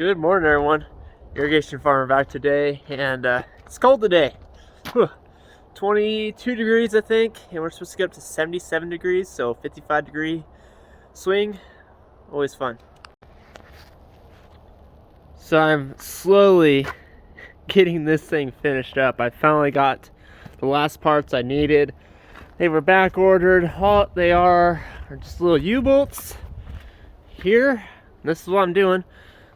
Good morning, everyone. Irrigation farmer back today, and it's cold today. 22 degrees, I think, and we're supposed to get up to 77 degrees, so 55-degree swing. Always fun. So I'm slowly getting this thing finished up. I finally got the last parts I needed. They were back ordered. All they are just little U-bolts here. This is what I'm doing.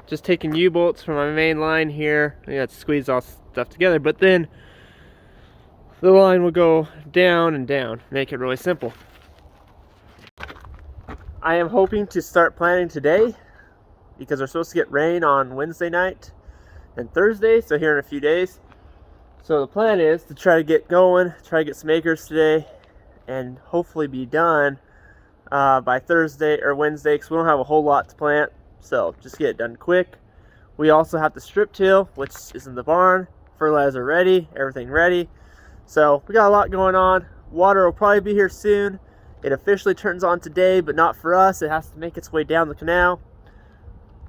Just taking U-bolts from my main line here. I got to squeeze all stuff together, but then the line will go down and down. Make it really simple. I am hoping to start planting today because we're supposed to get rain on Wednesday night and Thursday, so here in a few days. So the plan is to try to get going, try to get some acres today, and hopefully be done by Thursday or Wednesday, because we don't have a whole lot to plant. So just get it done quick. We also have to strip till, which is in the barn. Fertilizer ready, everything ready. So we got a lot going on. Water will probably be here soon. It officially turns on today, but not for us. It has to make its way down the canal.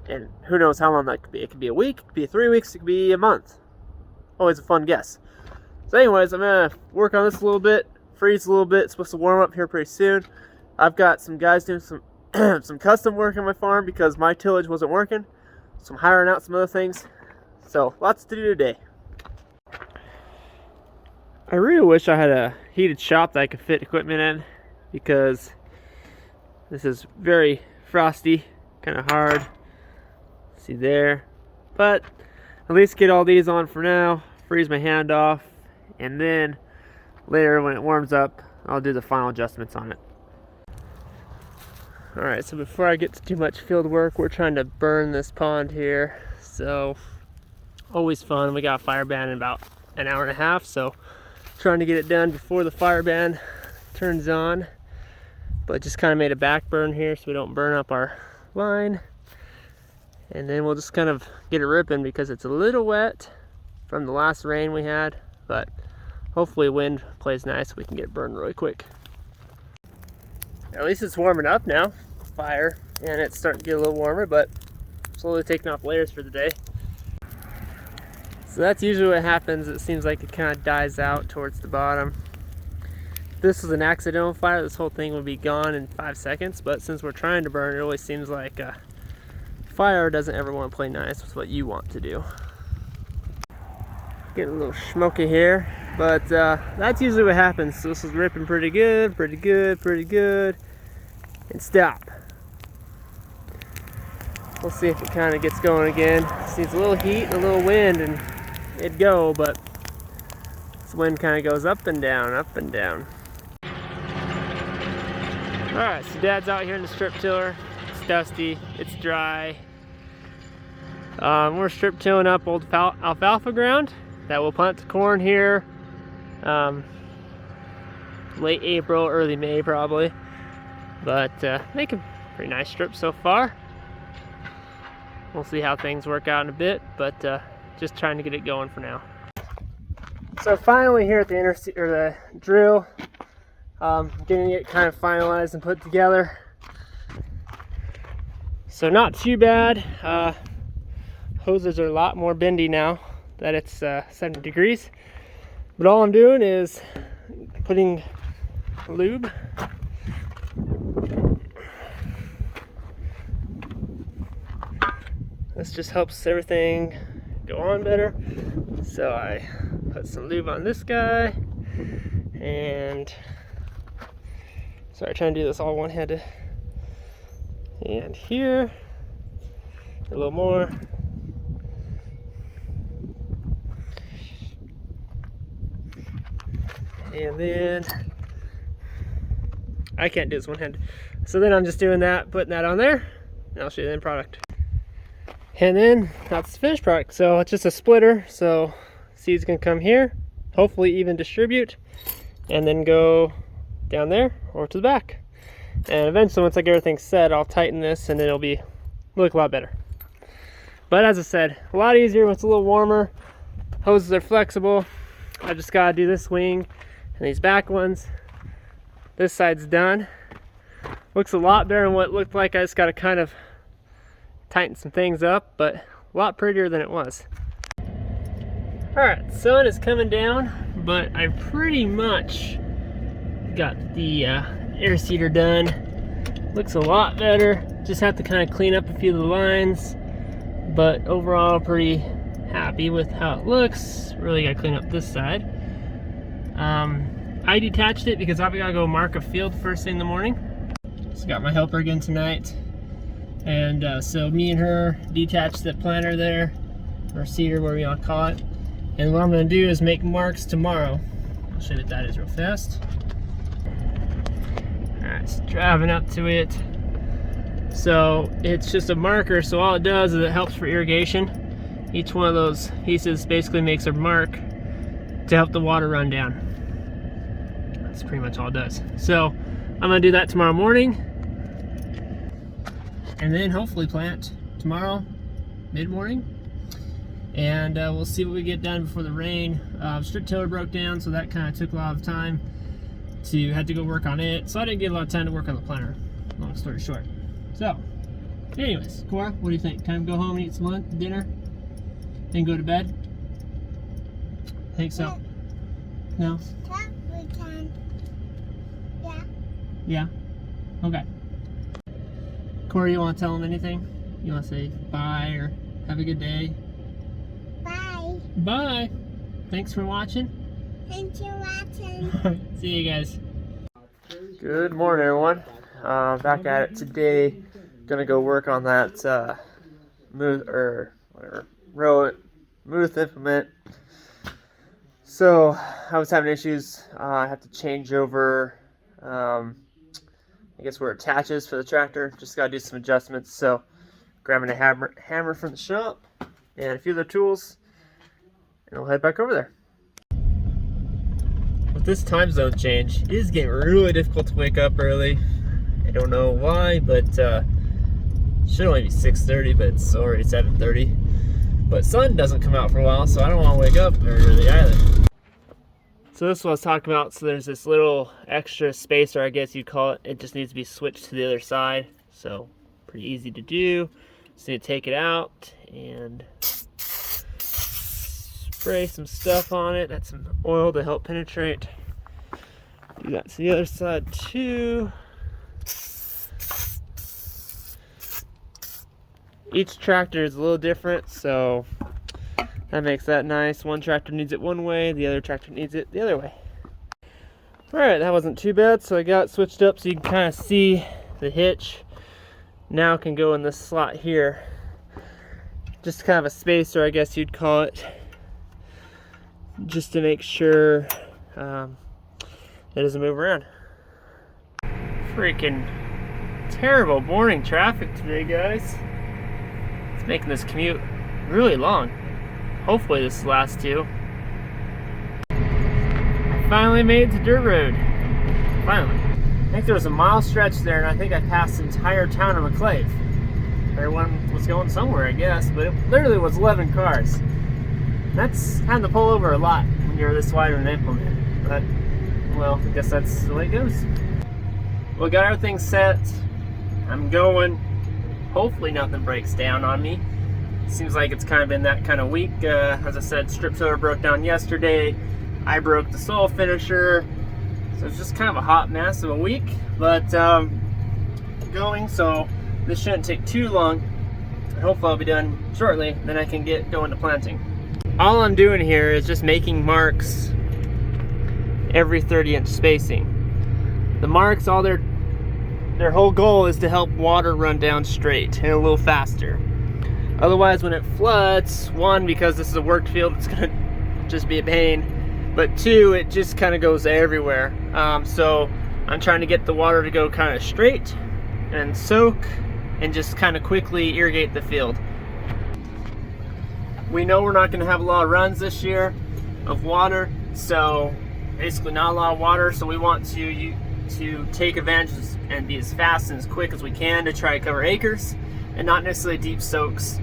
And who knows how long that could be. It could be a week, it could be 3 weeks, it could be a month. Always a fun guess. So anyways, I'm gonna work on this a little bit, freeze a little bit. It's supposed to warm up here pretty soon. I've got some guys doing some some custom work on my farm because my tillage wasn't working, so I'm hiring out some other things. So lots to do today. I really wish I had a heated shop that I could fit equipment in, because this is very frosty, kind of hard. See there, but at least get all these on for now, freeze my hand off, and then later when it warms up I'll do the final adjustments on it. Alright, so before I get to too much field work, we're trying to burn this pond here. So, always fun. We got a fire ban in about an hour and a half, so trying to get it done before the fire ban turns on. But just kind of made a back burn here so we don't burn up our line. And then we'll just kind of get it ripping because it's a little wet from the last rain we had. But hopefully wind plays nice so we can get it burned really quick. At least it's warming up now, fire, and it's starting to get a little warmer, but slowly taking off layers for the day. So that's usually what happens. It seems like it kind of dies out towards the bottom. If this was an accidental fire, this whole thing would be gone in 5 seconds, but since we're trying to burn, it always seems like fire doesn't ever want to play nice with what you want to do. Getting a little smoky here, but that's usually what happens. So this is ripping pretty good, and stop. We'll see if it kind of gets going again. Sees a little heat and a little wind, and it'd go, but this wind kind of goes up and down, up and down. Alright, so Dad's out here in the strip tiller. It's dusty, it's dry. We're strip tilling up old alfalfa ground that we'll plant the corn here late April, early May probably. But making pretty nice strips so far. We'll see how things work out in a bit, but just trying to get it going for now. So finally here at the drill, getting it kind of finalized and put together. So not too bad. Hoses are a lot more bendy now that it's 70 degrees. But all I'm doing is putting lube this just helps everything go on better. So I put some lube on this guy, and sorry, trying to do this all one-handed. And here, a little more. And then I can't do this one-handed. So then I'm just doing that, putting that on there, and I'll show you the end product. And then that's the finished product. So it's just a splitter, so seeds can come here, hopefully even distribute, and then go down there or to the back. And eventually, once I get everything set, I'll tighten this and it'll look a lot better. But as I said, a lot easier when it's a little warmer. Hoses are flexible. I just gotta do this wing and these back ones. This side's done. Looks a lot better than what it looked like. I just gotta kind of tighten some things up, but a lot prettier than it was. Alright, sun is coming down, but I pretty much got the air seeder done. Looks a lot better. Just have to kind of clean up a few of the lines, but overall pretty happy with how it looks. Really gotta clean up this side. I detached it because I've got to go mark a field first thing in the morning. So got my helper again tonight, and so me and her detached the planter there, or seeder, whatever you want to call it. And what I'm going to do is make marks tomorrow. I'll show you what that is real fast. Alright, just driving up to it. So it's just a marker, so all it does is it helps for irrigation. Each one of those pieces basically makes a mark to help the water run down. That's pretty much all it does. So I'm going to do that tomorrow morning, and then hopefully plant tomorrow mid-morning. And we'll see what we get done before the rain. Strip tiller broke down, so that kind of took a lot of time. Had to go work on it, so I didn't get a lot of time to work on the planter. Long story short. So, anyways, Cora, what do you think? Time to go home and eat some lunch, dinner, and go to bed? I think so. No? Yeah. Yeah? Okay. Cora, you want to tell them anything? You want to say bye or have a good day? Bye. Bye. Thanks for watching. Thanks for watching. See you guys. Good morning, everyone. Back at it today. Gonna go work on that Muth implement. So I was having issues. I have to change over. I guess where it attaches for the tractor. Just gotta do some adjustments. So grabbing a hammer from the shop and a few other tools, and I'll head back over there. With this time zone change, it is getting really difficult to wake up early. I don't know why, but it should only be 6:30, but it's already 7:30. But sun doesn't come out for a while, so I don't want to wake up very early either. So this is what I was talking about. So there's this little extra spacer, I guess you'd call it. It just needs to be switched to the other side. So pretty easy to do. Just need to take it out and spray some stuff on it. That's some oil to help penetrate. Do that to the other side too. Each tractor is a little different, so that makes that nice. One tractor needs it one way, the other tractor needs it the other way. Alright, that wasn't too bad. So I got it switched up so you can kind of see the hitch. Now it can go in this slot here. Just kind of a spacer, I guess you'd call it. Just to make sure it doesn't move around. Freaking terrible morning traffic today, guys. It's making this commute really long. Hopefully this lasts too. I finally made it to dirt road. Finally. I think there was a mile stretch there, and I think I passed the entire town of McClave. Everyone was going somewhere, I guess, but it literally was 11 cars. That's having to pull over a lot when you're this wide of an implement. But, well, I guess that's the way it goes. We got everything set. I'm going. Hopefully nothing breaks down on me. Seems like it's kind of been that kind of week. As I said, strip tiller broke down yesterday. I broke the soil finisher. So it's just kind of a hot mess of a week. But going, so this shouldn't take too long. Hopefully I'll be done shortly. Then I can get going to planting. All I'm doing here is just making marks every 30-inch spacing. The marks, all their whole goal is to help water run down straight and a little faster. Otherwise, when it floods, one, because this is a worked field, it's gonna just be a pain, but two, it just kind of goes everywhere. So I'm trying to get the water to go kind of straight and soak and just kind of quickly irrigate the field. We know we're not going to have a lot of runs this year of water, so basically not a lot of water, so we want to take advantage and be as fast and as quick as we can to try to cover acres and not necessarily deep soaks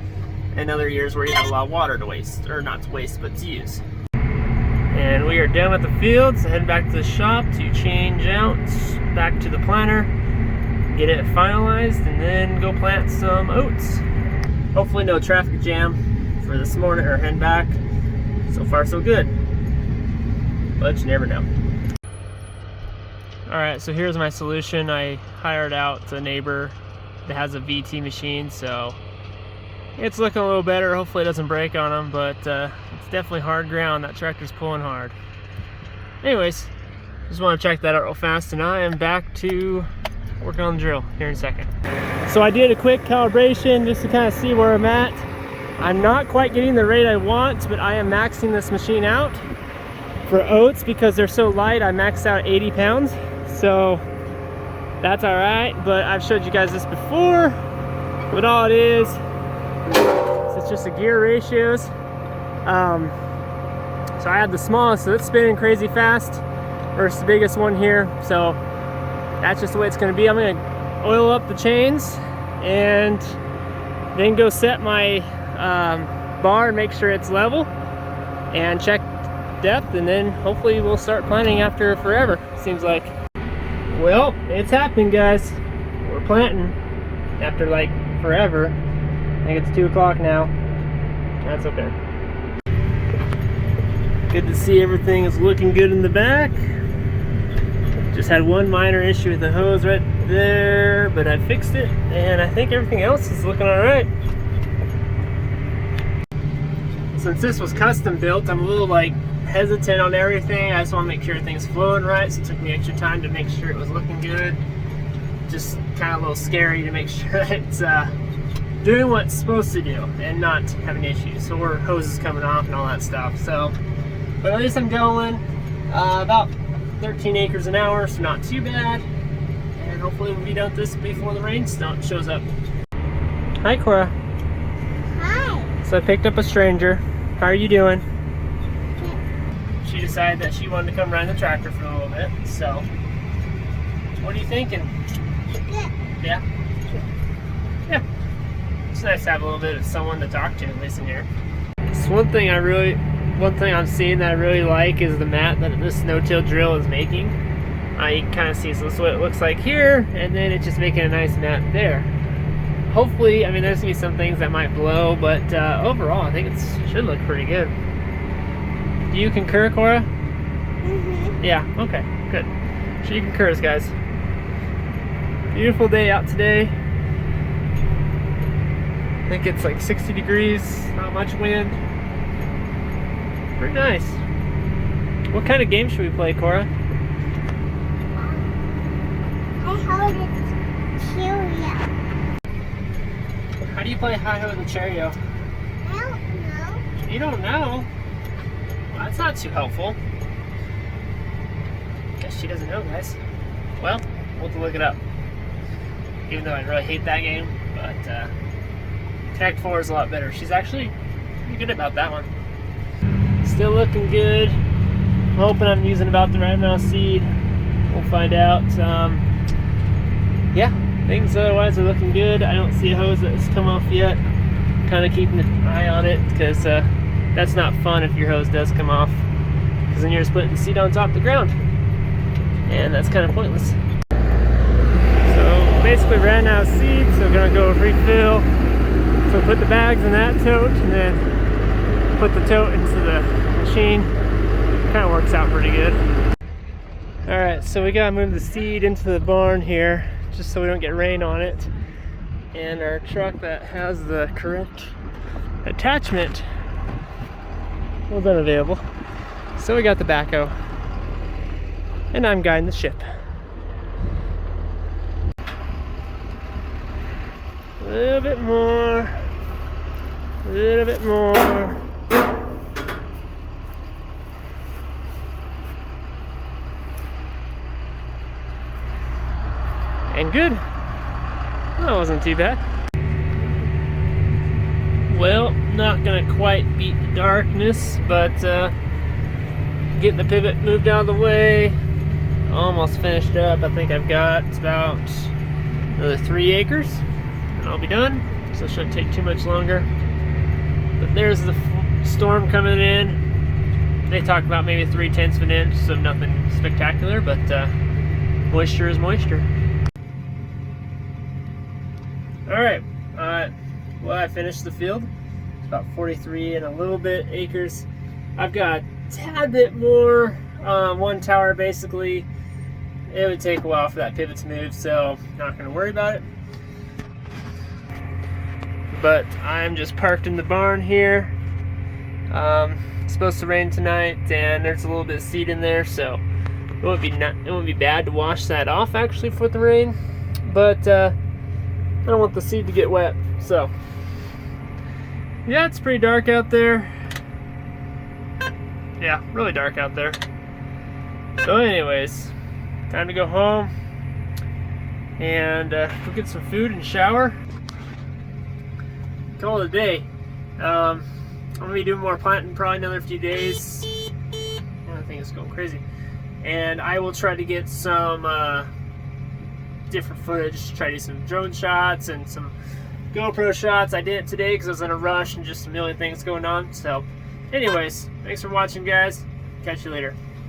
in other years where you have a lot of water to waste, or not to waste, but to use. And we are done with the field, so heading back to the shop to change out back to the planter, get it finalized, and then go plant some oats. hopefully no traffic jam for this morning or heading back. So far so good, but you never know. Alright, so here's my solution. I hired out a neighbor that has a VT machine, so it's looking a little better. Hopefully it doesn't break on them, but it's definitely hard ground. That tractor's pulling hard. Anyways, just want to check that out real fast, and I am back to working on the drill here in a second. So I did a quick calibration just to kind of see where I'm at. I'm not quite getting the rate I want, but I am maxing this machine out. For oats, because they're so light, I maxed out 80 pounds. So that's all right, but I've showed you guys this before. But all it is it's just the gear ratios. So I had the smallest, so it's spinning crazy fast, versus the biggest one here. So that's just the way it's going to be. I'm going to oil up the chains and then go set my bar and make sure it's level and check depth, and then hopefully we'll start planting after forever, seems like. Well, it's happening, guys. We're planting after like forever. I think it's 2 o'clock now. That's okay. Good to see everything is looking good in the back. Just had one minor issue with the hose right there, but I fixed it, and I think everything else is looking all right. Since this was custom built, I'm a little like hesitant on everything. I just want to make sure everything's flowing right, so it took me extra time to make sure it was looking good. Just kind of a little scary to make sure that it's doing what it's supposed to do and not having issues. So where hoses coming off and all that stuff. So, but at least I'm going about 13 acres an hour, so not too bad. And hopefully we'll be done with this before the rain shows up. Hi, Cora. Hi. So I picked up a stranger. How are you doing? She decided that she wanted to come ride the tractor for a little bit. So, what are you thinking? Good. Yeah? Yeah. It's nice to have a little bit of someone to talk to, at least in here. So one thing I'm seeing that I really like is the mat that this no-till drill is making. You can kind of see, so this is what it looks like here, and then it's just making a nice mat there. Hopefully, I mean, there's gonna be some things that might blow, but overall, I think it should look pretty good. Do you concur, Cora? Mm-hmm. Yeah, okay, good. She concurs, guys. Beautiful day out today. I think it's like 60 degrees, not much wind. Pretty nice. What kind of game should we play, Cora? I hold it Cheerio. How do you play hi-ho in the Cheerio? I don't know. You don't know? Well, that's not too helpful. Guess she doesn't know, guys. Well, we'll have to look it up. Even though I really hate that game, but Tag 4 is a lot better. She's actually pretty good about that one. Still looking good. I'm hoping I'm using about the right amount of seed. We'll find out. Yeah, things otherwise are looking good. I don't see a hose that's come off yet. Kind of keeping an eye on it, because that's not fun if your hose does come off, because then you're just putting the seed on top of the ground, and that's kind of pointless. So basically ran out of seed, so we're gonna go refill. So put the bags in that tote, and then put the tote into the machine. Kind of works out pretty good. All right, so we gotta move the seed into the barn here, just so we don't get rain on it. And our truck that has the correct attachment was unavailable. So we got the backhoe, and I'm guiding the ship. A little bit more, a little bit more. And good. That wasn't too bad. Well, not gonna quite beat the darkness, but getting the pivot moved out of the way. Almost finished up. I think I've got about another 3 acres and I'll be done, so it shouldn't take too much longer. But there's the storm coming in. They talk about maybe 3/10 of an inch, so nothing spectacular, but moisture is moisture. All right, well, I finished the field. It's about 43 and a little bit acres. I've got a tad bit more, one tower basically. It would take a while for that pivot to move, so not going to worry about it. But I'm just parked in the barn here. It's supposed to rain tonight, and there's a little bit of seed in there, so it wouldn't be bad to wash that off actually for the rain. But I don't want the seed to get wet, so yeah, it's pretty dark out there. Yeah, really dark out there. So anyways, time to go home and go get some food and shower. Call it a day. I'm gonna be doing more planting probably another few days. I think it's going crazy. And I will try to get some different footage, try to do some drone shots and some GoPro shots. I did it today because I was in a rush and just a million things going on. So anyways, thanks for watching, guys. Catch you later.